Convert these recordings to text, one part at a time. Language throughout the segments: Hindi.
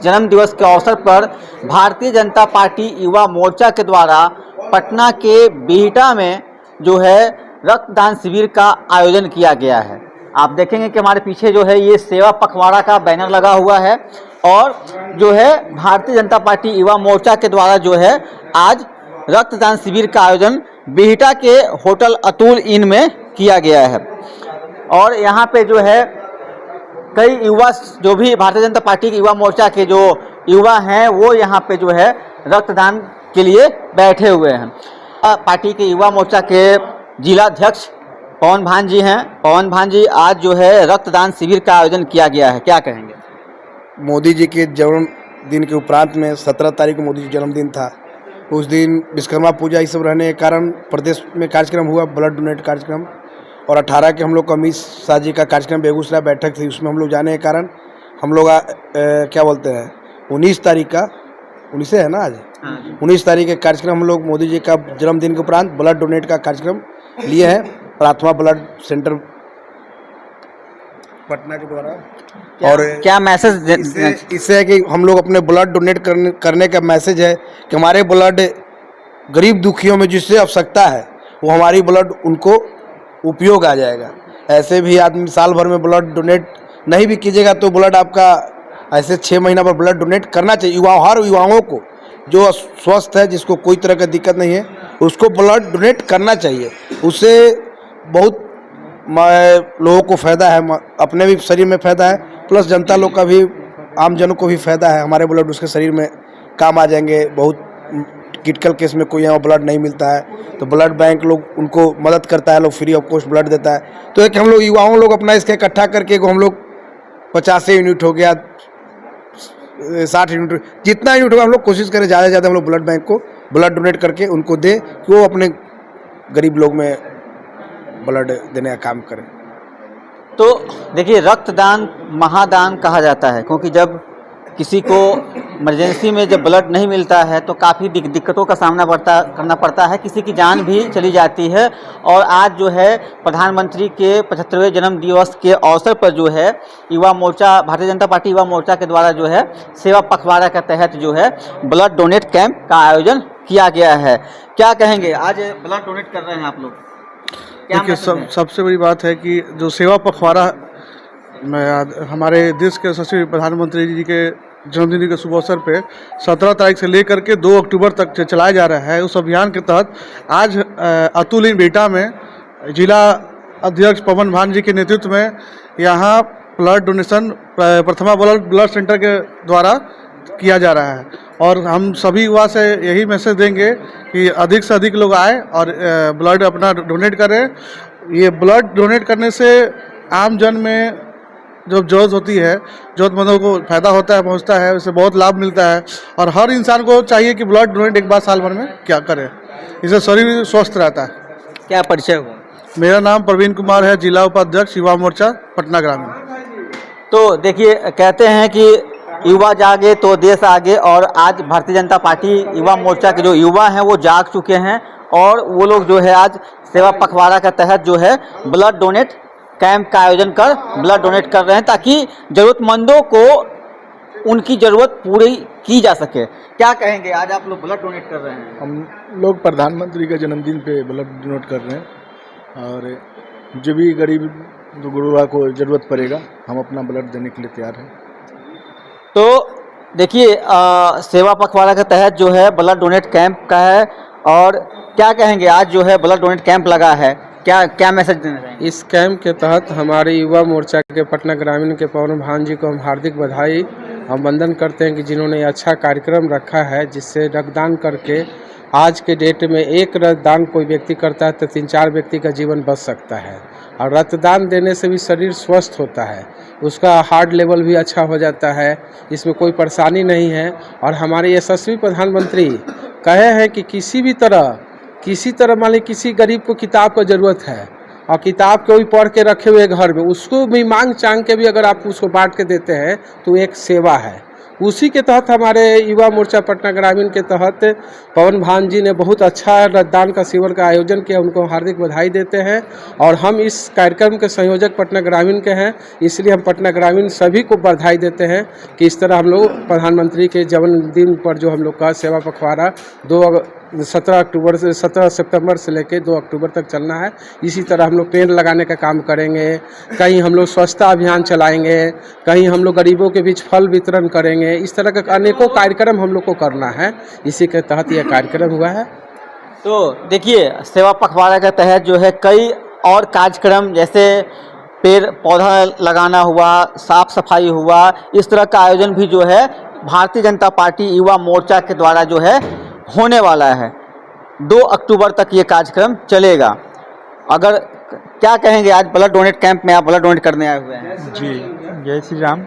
जन्म दिवस के अवसर पर भारतीय जनता पार्टी युवा मोर्चा के द्वारा पटना के बिहटा में जो है रक्तदान शिविर का आयोजन किया गया है। आप देखेंगे कि हमारे पीछे जो है ये सेवा पखवाड़ा का बैनर लगा हुआ है और जो है भारतीय जनता पार्टी युवा मोर्चा के द्वारा जो है आज रक्तदान शिविर का आयोजन बिहटा के होटल अतुल इन में किया गया है। और यहाँ पे जो है कई युवा जो भी भारतीय जनता पार्टी के युवा मोर्चा के जो युवा हैं वो यहाँ पे जो है रक्तदान के लिए बैठे हुए हैं। पार्टी के युवा मोर्चा के जिला अध्यक्ष पवन भान जी हैं। पवन भान जी, आज जो है रक्तदान शिविर का आयोजन किया गया है, क्या कहेंगे? मोदी जी के जन्मदिन के उपरांत में 17 तारीख को मोदी जी जन्मदिन था। उस दिन विश्वकर्मा पूजा ये सब रहने के कारण प्रदेश में कार्यक्रम हुआ, ब्लड डोनेट कार्यक्रम। और 18 के हम लोग का अमित शाह जी का कार्यक्रम बेगूसराय बैठक थी, उसमें हम लोग जाने के कारण हम लोग क्या बोलते हैं 19 तारीख का 19 है ना आज 19 तारीख के कार्यक्रम हम लोग मोदी जी का जन्मदिन के उपरांत ब्लड डोनेट का कार्यक्रम लिए हैं प्राथमा ब्लड सेंटर पटना के द्वारा। और क्या मैसेज इससे है कि हम लोग अपने ब्लड डोनेट करने का मैसेज है कि हमारे ब्लड गरीब दुखियों में जिससे आवश्यकता है वो हमारी ब्लड उनको उपयोग आ जाएगा। ऐसे भी आदमी साल भर में ब्लड डोनेट नहीं भी कीजिएगा तो ब्लड आपका ऐसे 6 महीना पर ब्लड डोनेट करना चाहिए। हर युवाओं को जो स्वस्थ है, जिसको कोई तरह का दिक्कत नहीं है, उसको ब्लड डोनेट करना चाहिए। उससे बहुत लोगों को फ़ायदा है, अपने भी शरीर में फ़ायदा है, प्लस जनता लोग का भी, आम जनों को भी फ़ायदा है। हमारे ब्लड उसके शरीर में काम आ जाएंगे। बहुत क्रिटिकल केस में कोई यहाँ ब्लड नहीं मिलता है तो ब्लड बैंक लोग उनको मदद करता है, लोग फ्री ऑफ कॉस्ट ब्लड देता है। तो एक हम लोग युवाओं लोग अपना इसके इकट्ठा करके हम लोग 50 यूनिट हो गया, 60 यूनिट, जितना यूनिट होगा हम लोग कोशिश करें ज़्यादा से ज़्यादा हम लोग ब्लड बैंक को ब्लड डोनेट करके उनको दे कि वो अपने गरीब लोग में ब्लड देने का काम करें। तो देखिए, रक्तदान महादान कहा जाता है, क्योंकि जब किसी को इमरजेंसी में जब ब्लड नहीं मिलता है तो काफ़ी दिक्कतों का सामना करना पड़ता है, किसी की जान भी चली जाती है। और आज जो है प्रधानमंत्री के 75वें जन्म दिवस के अवसर पर जो है युवा मोर्चा, भारतीय जनता पार्टी युवा मोर्चा के द्वारा जो है सेवा पखवाड़ा के तहत जो है ब्लड डोनेट कैंप का आयोजन किया गया है। क्या कहेंगे, आज ब्लड डोनेट कर रहे हैं आप लोग? देखिए, सबसे बड़ी बात है कि जो सेवा पखवाड़ा हमारे देश के यशस्वी प्रधानमंत्री जी के जन्मदिन के शुभ अवसर पे 17 तारीख से लेकर के 2 अक्टूबर तक चलाया जा रहा है। उस अभियान के तहत आज अतुल इन बिहटा में जिला अध्यक्ष पवन भान जी के नेतृत्व में यहाँ ब्लड डोनेशन प्रथमा ब्लड सेंटर के द्वारा किया जा रहा है। और हम सभी युवा से यही मैसेज देंगे कि अधिक से अधिक लोग आए और ब्लड अपना डोनेट करें। ये ब्लड डोनेट करने से आम जन में जो जरूरत होती है, जरूरतमंदों को फ़ायदा होता है, पहुंचता है, इससे बहुत लाभ मिलता है। और हर इंसान को चाहिए कि ब्लड डोनेट एक बार साल भर में क्या करे, इससे शरीर स्वस्थ रहता है। क्या परिचय हुआ? मेरा नाम प्रवीण कुमार है, जिला उपाध्यक्ष युवा मोर्चा पटना ग्रामीण। तो देखिए, कहते हैं कि युवा जागे तो देश आगे, और आज भारतीय जनता पार्टी युवा मोर्चा के जो युवा हैं वो जाग चुके हैं और वो लोग जो है आज सेवा पखवाड़ा के तहत जो है ब्लड डोनेट कैंप का आयोजन कर ब्लड डोनेट कर रहे हैं, ताकि ज़रूरतमंदों को उनकी ज़रूरत पूरी की जा सके। क्या कहेंगे, आज आप लोग ब्लड डोनेट कर रहे हैं? हम लोग प्रधानमंत्री के जन्मदिन पे ब्लड डोनेट कर रहे हैं और जो भी गरीब गुरुआ को ज़रूरत पड़ेगा हम अपना ब्लड देने के लिए तैयार हैं। तो देखिए, सेवा पखवाड़ा के तहत जो है ब्लड डोनेट कैंप का है। और क्या कहेंगे, आज जो है ब्लड डोनेट कैंप लगा है, क्या मैसेज देना चाहेंगे? इस कैंप के तहत हमारे युवा मोर्चा के पटना ग्रामीण के पवन भान जी को हम हार्दिक बधाई हम वंदन करते हैं कि जिन्होंने अच्छा कार्यक्रम रखा है, जिससे रक्तदान करके आज के डेट में एक रक्तदान कोई व्यक्ति करता है तो 3-4 व्यक्ति का जीवन बच सकता है। और रक्तदान देने से भी शरीर स्वस्थ होता है, उसका हार्ट लेवल भी अच्छा हो जाता है, इसमें कोई परेशानी नहीं है। और हमारे यशस्वी प्रधानमंत्री कहे हैं कि किसी तरह मान ली किसी गरीब को किताब का ज़रूरत है और किताब कोई पढ़ के रखे हुए घर में, उसको भी मांग चांग के भी अगर आप उसको बांट के देते हैं तो एक सेवा है। उसी के तहत हमारे युवा मोर्चा पटना ग्रामीण के तहत पवन भान जी ने बहुत अच्छा रक्तदान का शिविर का आयोजन किया, उनको हार्दिक बधाई देते हैं। और हम इस कार्यक्रम के संयोजक पटना ग्रामीण के हैं, इसलिए हम पटना ग्रामीण सभी को बधाई देते हैं कि इस तरह हम लोग प्रधानमंत्री के जन्मदिन पर जो हम लोग का सेवा पखवाड़ा 17 सितंबर से लेकर 2 अक्टूबर तक चलना है। इसी तरह हम लोग पेड़ लगाने का काम करेंगे, कहीं हम लोग स्वच्छता अभियान चलाएंगे, कहीं हम लोग गरीबों के बीच फल वितरण करेंगे। इस तरह का अनेकों कार्यक्रम हम लोग को करना है, इसी के तहत यह कार्यक्रम हुआ है। तो देखिए, सेवा पखवाड़ा के तहत जो है कई और कार्यक्रम जैसे पेड़ पौधा लगाना हुआ, साफ सफाई हुआ, इस तरह का आयोजन भी जो है भारतीय जनता पार्टी युवा मोर्चा के द्वारा जो है होने वाला है। 2 अक्टूबर तक ये कार्यक्रम चलेगा। अगर क्या कहेंगे, आज ब्लड डोनेट कैंप में आप ब्लड डोनेट करने आए हुए हैं? जी, जय श्री राम।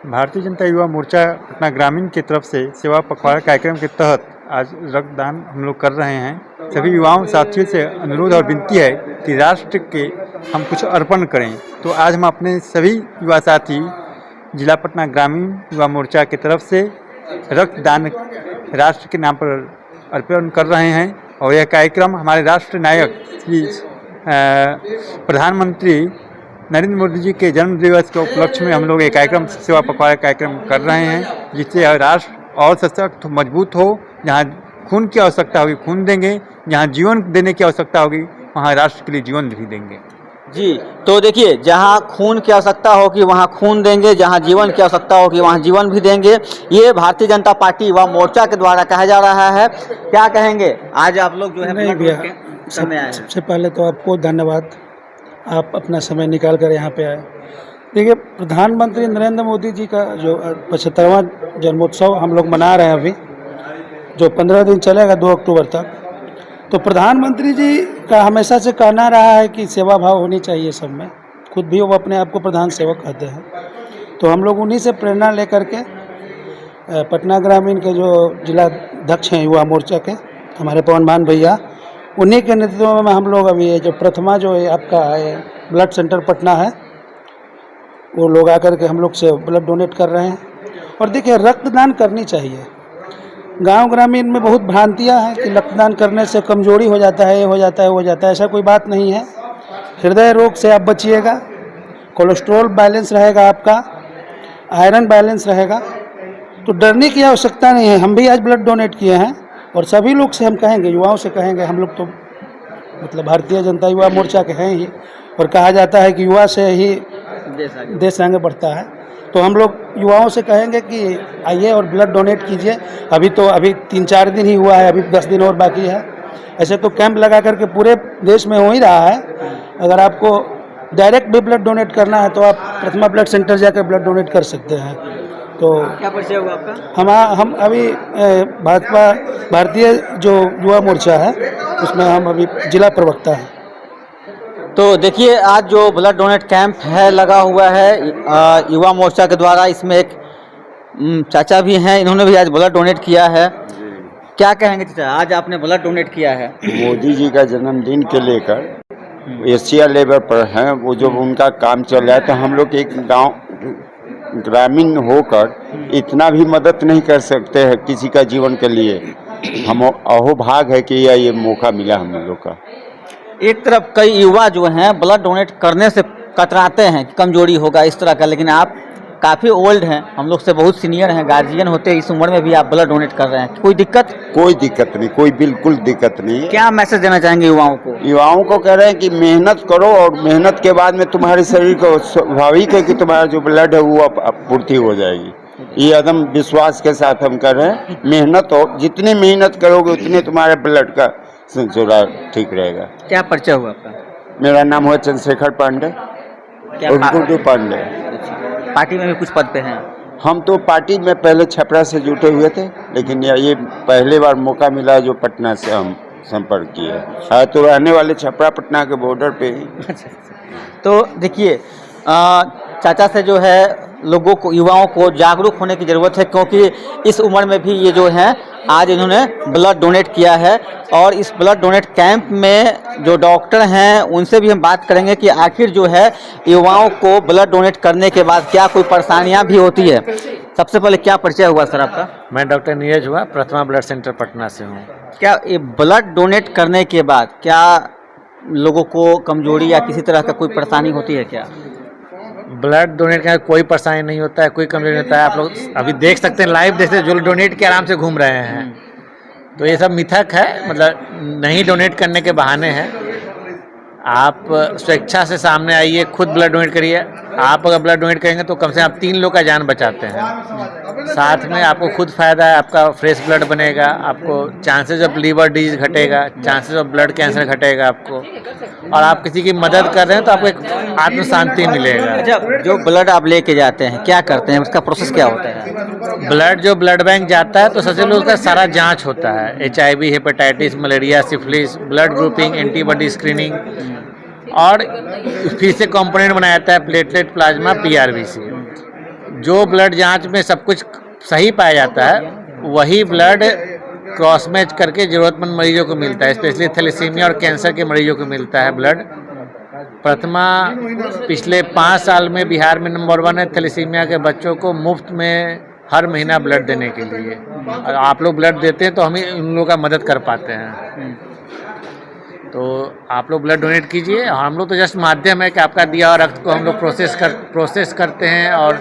भारतीय जनता युवा मोर्चा पटना ग्रामीण की तरफ से सेवा पखवाड़ा कार्यक्रम के तहत आज रक्तदान हम लोग कर रहे हैं। सभी युवाओं साथियों से अनुरोध और विनती है कि राष्ट्र के हम कुछ अर्पण करें। तो आज हम अपने सभी युवा साथी जिला पटना ग्रामीण युवा मोर्चा की तरफ से रक्तदान राष्ट्र के नाम पर अर्पण कर रहे हैं। और यह कार्यक्रम हमारे राष्ट्र नायक श्री प्रधानमंत्री नरेंद्र मोदी जी के जन्म दिवस के उपलक्ष्य में हम लोग ये कार्यक्रम सेवा पखवाड़ा कार्यक्रम कर रहे हैं, जिससे राष्ट्र और सशक्त मजबूत हो। जहाँ खून की आवश्यकता होगी खून देंगे, जहाँ जीवन देने की आवश्यकता होगी वहाँ राष्ट्र के लिए जीवन भी देंगे। जी, तो देखिए, जहाँ खून की आवश्यकता होगी वहाँ खून देंगे, जहाँ जीवन की आवश्यकता होगी वहाँ जीवन भी देंगे। ये भारतीय जनता पार्टी युवा मोर्चा के द्वारा कहा जा रहा है। क्या कहेंगे, आज आप लोग जो है नहीं भैया, समय आए हैं? सबसे पहले तो आपको धन्यवाद, आप अपना समय निकाल कर यहाँ पे आए। देखिए, प्रधानमंत्री नरेंद्र मोदी जी का जो 75वां जन्मोत्सव हम लोग मना रहे हैं अभी, जो 15 दिन चलेगा 2 अक्टूबर तक। तो प्रधानमंत्री जी का हमेशा से कहना रहा है कि सेवा भाव होनी चाहिए सब में। खुद भी वो अपने आप को प्रधान सेवक कहते हैं। तो हम लोग उन्हीं से प्रेरणा लेकर के पटना ग्रामीण के जो जिला अध्यक्ष हैं युवा मोर्चा के, हमारे पवन भान भैया, उन्हीं के नेतृत्व में हम लोग अभी ये जो प्रथमा जो आपका ब्लड सेंटर पटना है, वो लोग आकर के हम लोग से ब्लड डोनेट कर रहे हैं। और देखिए, रक्तदान करनी चाहिए। गांव ग्रामीण में बहुत भ्रांतियां हैं कि रक्तदान करने से कमजोरी हो जाता है, ये हो जाता है, वो हो जाता है। ऐसा कोई बात नहीं है। हृदय रोग से आप बचिएगा, कोलेस्ट्रॉल बैलेंस रहेगा आपका, आयरन बैलेंस रहेगा, तो डरने की आवश्यकता नहीं है। हम भी आज ब्लड डोनेट किए हैं और सभी लोग से हम कहेंगे, युवाओं से कहेंगे, हम लोग तो मतलब भारतीय जनता युवा मोर्चा के हैं ही, और कहा जाता है कि युवा से ही देश आगे बढ़ता है। तो हम लोग युवाओं से कहेंगे कि आइए और ब्लड डोनेट कीजिए। अभी 3-4 दिन ही हुआ है, अभी 10 दिन और बाकी है। ऐसे तो कैंप लगा करके पूरे देश में हो ही रहा है। अगर आपको डायरेक्ट भी ब्लड डोनेट करना है तो आप प्रथमा ब्लड सेंटर जाकर ब्लड डोनेट कर सकते हैं। तो क्या परिचय हुआ आपका? हम अभी भारतीय जो युवा मोर्चा है उसमें हम अभी जिला प्रवक्ता हैं। तो देखिए, आज जो ब्लड डोनेट कैंप है लगा हुआ है युवा मोर्चा के द्वारा, इसमें एक चाचा भी हैं, इन्होंने भी आज ब्लड डोनेट किया है। क्या कहेंगे चाचा, आज आपने ब्लड डोनेट किया है? मोदी जी का जन्मदिन के लेकर एशिया लेवल पर है वो, जब उनका काम चल रहा है तो हम लोग एक गांव ग्रामीण होकर इतना भी मदद नहीं कर सकते हैं किसी का जीवन के लिए। हम अहोभाग है कि ये मौका मिला हम लोग का। एक तरफ कई युवा जो हैं ब्लड डोनेट करने से कतराते हैं कि कमजोरी होगा इस तरह का, लेकिन आप काफ़ी ओल्ड हैं, हम लोग से बहुत सीनियर हैं, गार्जियन होते इस उम्र में भी आप ब्लड डोनेट कर रहे हैं। कोई दिक्कत? कोई दिक्कत नहीं, कोई बिल्कुल दिक्कत नहीं। क्या मैसेज देना चाहेंगे युवाओं को? युवाओं को कह रहे हैं कि मेहनत करो, और मेहनत के बाद में तुम्हारे शरीर को स्वाभाविक है कि तुम्हारा जो ब्लड है वो पूर्ति हो जाएगी। ये एकदम विश्वास के साथ हम कर रहे हैं। मेहनत हो, जितनी मेहनत करोगे उतने तुम्हारे ब्लड का संचुरा ठीक रहेगा। क्या परिचय हुआ आपका? मेरा नाम हुआ चंद्रशेखर पांडे और गुड्डू पांडे। पार्टी में भी कुछ पद पे हैं? हम तो पार्टी में पहले छपरा से जुटे हुए थे, लेकिन ये पहले बार मौका मिला जो पटना से हम संपर्क किए है, तो रहने वाले छपरा पटना के बॉर्डर पे ही। तो देखिए, चाचा से जो है लोगों को, युवाओं को जागरूक होने की ज़रूरत है, क्योंकि इस उम्र में भी ये जो है आज इन्होंने ब्लड डोनेट किया है। और इस ब्लड डोनेट कैंप में जो डॉक्टर हैं उनसे भी हम बात करेंगे कि आखिर जो है युवाओं को ब्लड डोनेट करने के बाद क्या कोई परेशानियां भी होती है। सबसे पहले क्या परिचय हुआ सर आपका? मैं डॉक्टर नीरज हुआ, प्रथमा ब्लड सेंटर पटना से हूँ। क्या ये ब्लड डोनेट करने के बाद क्या लोगों को कमजोरी या किसी तरह का कोई परेशानी होती है क्या? ब्लड डोनेट का कोई परेशानी नहीं होता है, कोई कमजोरी नहीं होता है। आप लोग अभी देख सकते हैं, लाइव देखते हैं, जो डोनेट के आराम से घूम रहे हैं। तो ये सब मिथक है, मतलब नहीं डोनेट करने के बहाने हैं। आप स्वेच्छा से सामने आइए, खुद ब्लड डोनेट करिए। आप अगर ब्लड डोनेट करेंगे तो कम से कम आप 3 लोग का जान बचाते हैं। साथ में आपको खुद फायदा है, आपका फ्रेश ब्लड बनेगा, आपको चांसेस ऑफ लीवर डिजीज घटेगा, चांसेस ऑफ ब्लड कैंसर घटेगा आपको, और आप किसी की मदद कर रहे हैं तो आपको एक आत्म शांति मिलेगा। अच्छा, जो ब्लड आप लेके जाते हैं क्या करते हैं, उसका प्रोसेस क्या होता है? ब्लड जो ब्लड बैंक जाता है तो सबसे पहले उसका सारा जांच होता है, HIV, hepatitis, malaria, syphilis, blood grouping, antibody screening, और फिर से कंपोनेंट बनाया जाता है प्लेटलेट, प्लाज्मा, PRBC। जो ब्लड जांच में सब कुछ सही पाया जाता है वही ब्लड क्रॉस मैच करके ज़रूरतमंद मरीजों को मिलता है, स्पेशली थैलेसीमिया और कैंसर के मरीजों को मिलता है ब्लड। प्रथमा पिछले 5 साल में बिहार में नंबर 1 है थैलेसीमिया के बच्चों को मुफ्त में हर महीना ब्लड देने के लिए। और आप लोग ब्लड देते हैं तो हम ही उन लोगों का मदद कर पाते हैं। तो आप लोग ब्लड डोनेट कीजिए, और हम लोग तो जस्ट माध्यम है कि आपका दिया हुआ रक्त को हम लोग प्रोसेस करते हैं और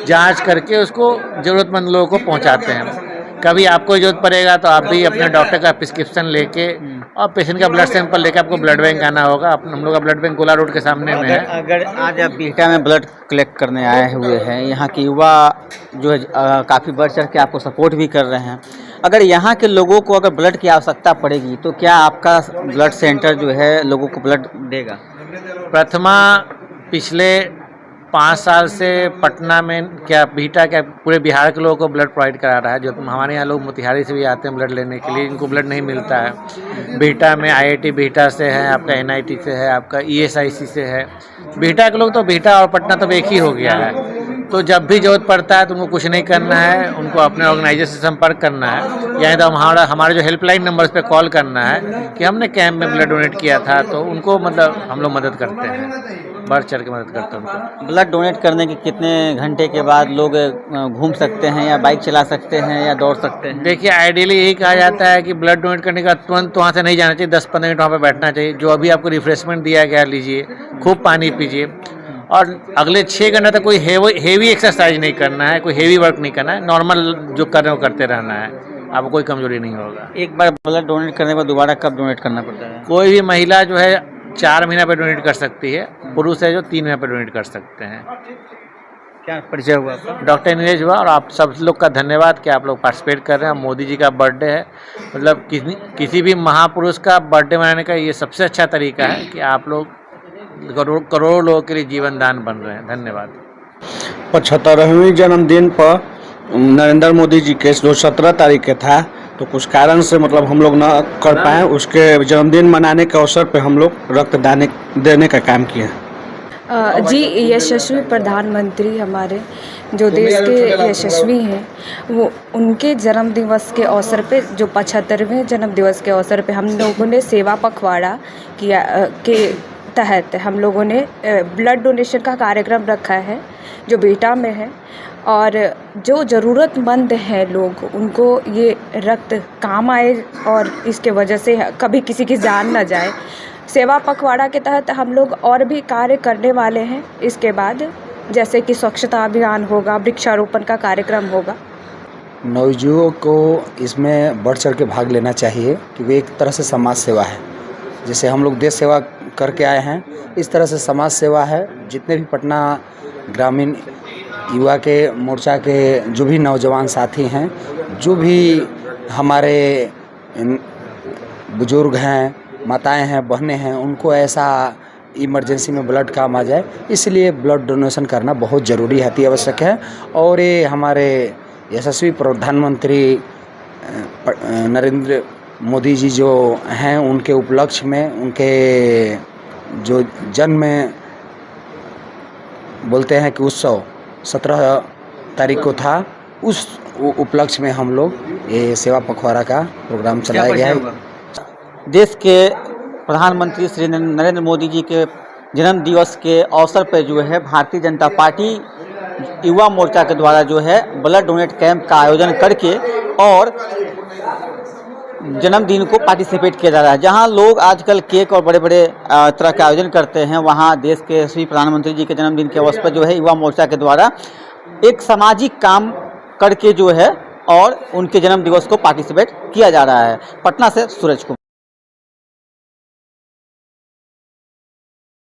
जांच करके उसको ज़रूरतमंद लोगों को पहुंचाते हैं। कभी आपको जरूरत पड़ेगा तो आप भी अपने डॉक्टर का प्रिस्क्रिप्शन लेके और पेशेंट का ब्लड सैंपल लेके आपको ब्लड बैंक आना होगा। हम लोग का ब्लड बैंक गोला रोड के सामने में है। अगर आज आप बिहटा में ब्लड कलेक्ट करने आए हुए हैं, यहाँ के युवा जो है काफ़ी बढ़ चढ़ के आपको सपोर्ट भी कर रहे हैं, अगर यहाँ के लोगों को अगर ब्लड की आवश्यकता पड़ेगी तो क्या आपका ब्लड सेंटर जो है लोगों को ब्लड देगा? प्रथमा पिछले 5 साल से पटना में क्या बिहटा क्या पूरे बिहार के लोगों को ब्लड प्रोवाइड करा रहा है। जो हमारे यहाँ लोग मोतिहारी से भी आते हैं ब्लड लेने के लिए, इनको ब्लड नहीं मिलता है। बिहटा में IIT बिहटा से है, आपका NIT से है, आपका ESIC से है। बिहटा के लोग तो बिहटा और पटना तो एक ही हो गया है। तो जब भी जरूरत पड़ता है तो उनको कुछ नहीं करना है, उनको अपने ऑर्गेनाइजेशन से संपर्क करना है, या तो हमारे जो हेल्पलाइन नंबर्स पे कॉल करना है कि हमने कैंप में ब्लड डोनेट किया था, तो उनको मतलब हम लोग मदद करते हैं, बढ़ चढ़ के मदद करते हैं उनको। ब्लड डोनेट करने के कितने घंटे के बाद लोग घूम सकते हैं या बाइक चला सकते हैं या दौड़ सकते हैं? देखिए, आइडियली यही कहा जाता है कि ब्लड डोनेट करने का तुरंत वहाँ से नहीं जाना चाहिए, 10-15 मिनट वहाँ पे बैठना चाहिए। जो अभी आपको रिफ्रेशमेंट दिया गया लीजिए, खूब पानी पीजिए, और अगले 6 घंटे तक कोई हेवी एक्सरसाइज नहीं करना है, कोई हेवी वर्क नहीं करना है, नॉर्मल जो कर रहे हो करते रहना है, आपको कोई कमजोरी नहीं होगा। एक बार ब्लड डोनेट करने के बाद दोबारा कब डोनेट करना पड़ता है? कोई भी महिला जो है 4 महीना पे डोनेट कर सकती है, पुरुष है जो 3 महीना पे डोनेट कर सकते हैं। क्या परिचय हुआ आपका? डॉक्टर नीरज हुआ, और आप सब लोग का धन्यवाद कि आप लोग पार्टिसिपेट कर रहे हैं। मोदी जी का बर्थडे है, मतलब किसी भी महापुरुष का बर्थडे मनाने का ये सबसे अच्छा तरीका है कि आप लोग करोड़ों लोगों के लिए जीवन दान बन रहे हैं। धन्यवाद। 75वें जन्मदिन पर नरेंद्र मोदी जी के जो 17 तारीख के था, तो कुछ कारण से मतलब हम लोग ना कर पाए। उसके जन्मदिन मनाने के अवसर पे हम लोग रक्तदान देने का काम किया। जी, यशस्वी प्रधानमंत्री हमारे जो देश के यशस्वी हैं, वो उनके जन्म दिवस के अवसर पे, जो 75वें जन्म दिवस के अवसर पे हम लोगों ने सेवा पखवाड़ा किया के तहत हम लोगों ने ब्लड डोनेशन का कार्यक्रम रखा है जो बिहटा में है। और जो ज़रूरतमंद हैं लोग, उनको ये रक्त काम आए और इसके वजह से कभी किसी की जान न जाए। सेवा पखवाड़ा के तहत हम लोग और भी कार्य करने वाले हैं इसके बाद, जैसे कि स्वच्छता अभियान होगा, वृक्षारोपण का कार्यक्रम होगा। नवयुवकों को इसमें बढ़ चढ़ के भाग लेना चाहिए, क्योंकि एक तरह से समाज सेवा है। जैसे हम लोग देश सेवा करके आए हैं, इस तरह से समाज सेवा है। जितने भी पटना ग्रामीण युवा के मोर्चा के जो भी नौजवान साथी हैं, जो भी हमारे बुजुर्ग हैं, माताएं हैं, बहनें हैं, उनको ऐसा इमरजेंसी में ब्लड काम आ जाए, इसलिए ब्लड डोनेशन करना बहुत ज़रूरी है, अति आवश्यक है। और ये हमारे यशस्वी प्रधानमंत्री नरेंद्र मोदी जी जो हैं, उनके उपलक्ष्य में, उनके जो जन्म बोलते हैं कि उत्सव 17 तारीख को था, उस उपलक्ष्य में हम लोग ये सेवा पखवाड़ा का प्रोग्राम चलाया गया है। देश के प्रधानमंत्री श्री नरेंद्र मोदी जी के जन्म दिवस के अवसर पर जो है भारतीय जनता पार्टी युवा मोर्चा के द्वारा जो है ब्लड डोनेट कैंप का आयोजन करके और जन्मदिन को पार्टिसिपेट किया जा रहा है। जहां लोग आजकल केक और बड़े बड़े तरह के आयोजन करते हैं, वहां देश के श्री प्रधानमंत्री जी के जन्मदिन के अवसर पर जो है युवा मोर्चा के द्वारा एक सामाजिक काम करके जो है और उनके जन्म दिवस को पार्टिसिपेट किया जा रहा है। पटना से सूरज कुमार।